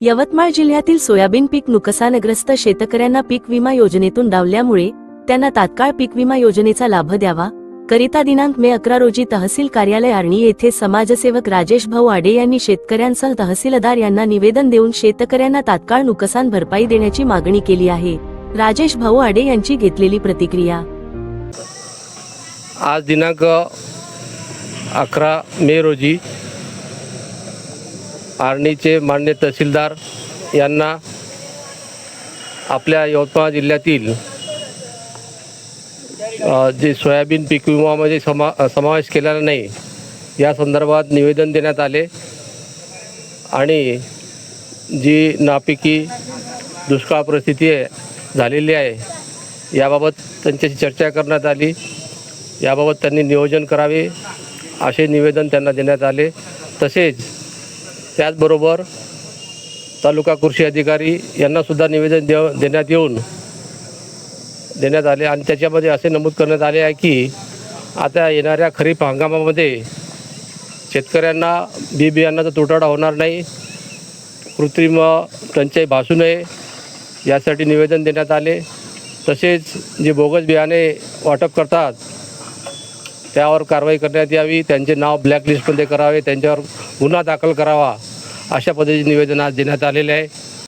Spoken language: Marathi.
यवतमाळ जिल्ह्यातील सोयाबीन पीक नुकसानग्रस्त शेतकऱ्यांना पीक विमा योजनेतून डावल्यामुळे त्यांना तात्काळ पीक विमा योजनेचा लाभ द्यावा करिता दिनांक मे 11 रोजी तहसील कार्यालय आर्णी येथे समाजसेवक राजेश भाऊ आडे यांनी शेतकऱ्यांसह तहसीलदार यांना निवेदन देऊन शेतकऱ्यांना तात्काळ नुकसान भरपाई देण्याची मागणी केली आहे। राजेश भाऊ आडे यांची घेतलेली प्रतिक्रिया। आज दिनांक 11 मे रोजी आर्णीचे माननीय तहसीलदार यांना आपल्या यवतमाळ जिल्ह्यातील जे सोयाबीन पीक विमामध्ये समावेश केलेला नाही या संदर्भात निवेदन देण्यात आले आणि जी नापिकी दुष्काळ परिस्थिती झालेली आहे याबाबत त्यांच्याशी चर्चा करण्यात आली। याबाबत त्यांनी नियोजन करावे असे निवेदन त्यांना देण्यात आले। तसेच त्याचबरोबर तालुका कृषी अधिकारी यांना सुद्धा निवेदन देण्यात आले आणि त्याच्यामध्ये असे नमूद करण्यात आले आहे की आता येणाऱ्या खरीप हंगामामध्ये शेतकऱ्यांना बी बियाणाचा तुटवडा होणार नाही, कृत्रिम टंचाई भासू नये यासाठी निवेदन देण्यात आले। तसेच जे बोगस बियाणे वाटप करतात त्यावर कारवाई करण्यात यावी, त्यांचे नाव ब्लॅकलिस्टमध्ये करावे, त्यांच्यावर गुन्हा दाखल करावा अशा पद्धतीचे निवेदन आज देण्यात आलेले आहे।